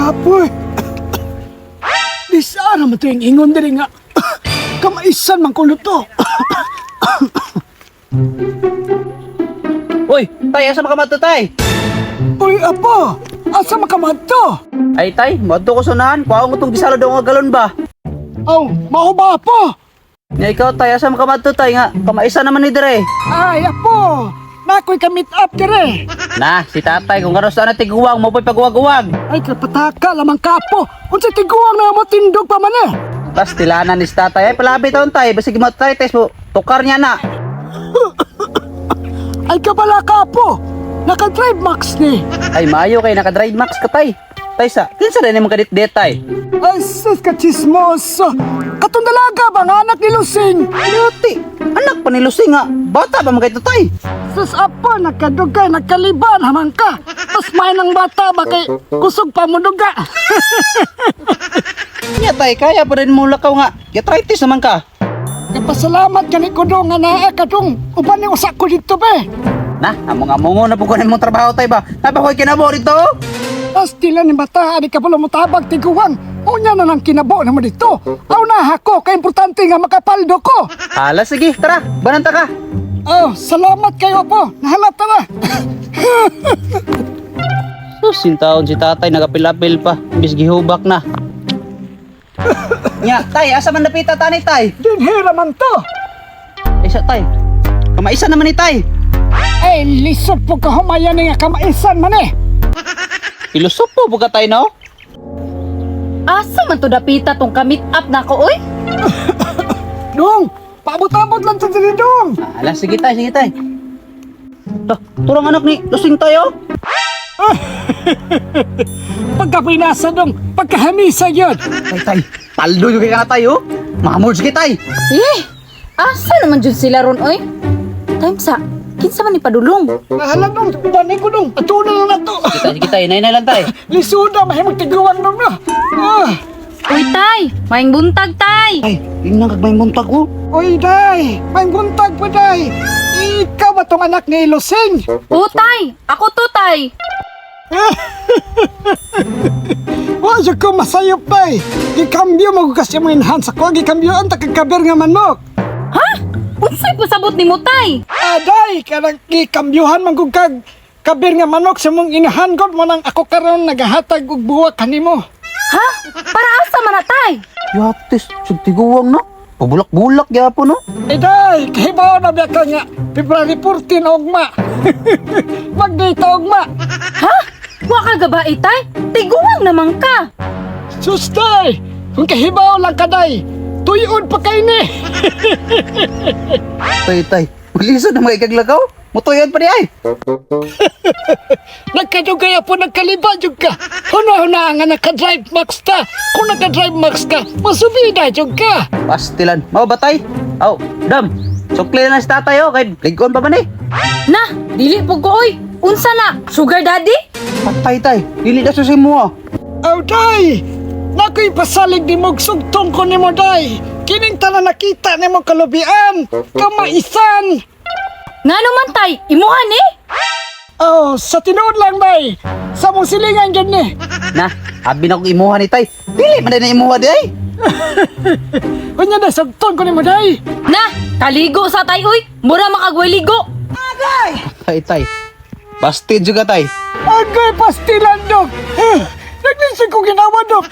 kapoy. Di saan naman ito yung ingon diri nga. Kamaisan man kulo to. Uy, tay, asa makamadto tay? Uy, apo. Asa makamadto? Ay tay, madto ko sunahan. Kuha ko itong gisalo daw nga galon ba? Aw, mao ba apo? Nga ikaw tay, asa makamadto tay nga? Kamaisa naman ni dire. Ay, apo. Nakoy ka meet up dire. Na, si tatay, kung gano'n saan na tiguwang, mo po'y pagwag-wag. Ay, kapataka lamang kapo. Unsa tiguang na mo tindog pa man eh. Tas tilanan ni si tatay, ay palapit taon tay, basig mo tay, tes mo, tukar niya na. Ay, kabala kapo. Naka-drive max ni. Ay maayo kay naka-drive max ka tay. Tay sa, kinsa rin yung kadit-det tay? Ay, sus ka chismoso. Katong dalaga ba nga anak ni Lusing? Ayuti, anak pa ni Lusing nga, bata ba mga ito tay? Sus apa, nagkadugay, nagkaliban hamang ka. Tas may ng bata ba kay kusog pa mo duga. Nya tay, kaya pa rin mo lakaw nga, gatritis naman ka. Kapasalamat ka ni Kudong nga naa ka dong. Uban ni usak ko dito ba. Na, among-amongo na po kunin mong trabaho tay ba? Napakoy kinabo dito? Tas tila ni bata, di ka pala mutabag tiguang. Unya na lang kinabo naman dito. Aw na ako, kaya importante nga makapaldo ko. Hala, sige, tara, bananta ka. Oh, salamat kayo po. Nahalata na. Susin taon si tatay, nagapil-apil pa, bis gihubak na. Nya, tay, asa man napita tani tay? Dinhira man to. Isa tay, kamaisa naman ni tay. Ay, lisod po ka humayan nga kamaisan man eh. Ilusop po buka tay no? Asa man to dapita tong kamit up na ko, oy? Dong, paabot-abot lang sa diri dong. Hala, sige tay, sige tay. Turang anak ni Lusing tayo. Pagkapinasa dong, pagkahamisa yun. Tay, tay, paldo yung kaya na tayo. Mamor, sige tay. Asa naman jud sila ron, oy? Time sa, kinsa man ni padulong? Nahalan dong, ubanay ko dong. Atunan na to. Sige tay, nay lang tay. Lisuda, may magtiguan dong na. Uy, tay! Maing buntag, tay! Tay, yun nang kagmay muntag ko. Uy, day, may guntag pa, day. Ikaw ba tong anak ni Lusing? Oo, tay! Ako to, tay! Wala ko masayop, day. Gikambyo mo kasi mo enhance ako. Gikambyo ang takagkaber nga manok. Ha? Unsay pasabot ni mo, tay? Day, karang gikambyuhan man kong kabir nga manok sa mong inahangod mo nang ako karon nagahatag og buwak kanimo. Ha? Para asa man na, tay? Yatis, sugtiguwang na. Pabulak-bulak yapo no. Day, kahibaw na biya ka nga. February 14 na ugma. Mag-date ugma. Ha? Wa ka gabay, tay? Tiguang naman ka! Sus, day, kung kahibaw lang ka, day. Tuyon pa kayo ni. Tay, tay, malisod na mga ikaglagaw. Mutuyan pa di ay. Nagkadugay po, nagkaliba jud ka. Huna-huna nga naka-drive max ta. Kung naka-drive max ka, masubida jud ka. Pastilan. Mau ba tay? Aw, dam. Sukli na si tatay oh, kay ligon pa man eh. Na! Dili po ko, oy! Unsa na? Sugar daddy? Patay tay, dili na susi mo ah. Aw, day! Nako'y pasalig ni mong sugtong ko ni mo, day. Kining tanan nakita ni mong kalubian. Kamaisan. Nga naman, tay? Imuhan eh? Oh, sa tinuod lang, day. Sa mong silingan dyan ni. Na, abi na kong imuha ni tay. Dili man din na imuha di ay. Kunya na, sugtong ko ni mo, day. Na! Kaligo sa tay, oy! Mura makagway ligo! Tay, tay. Bastid juga tay. Agay pastilan, dok. Naglisig ko ginawa, dok.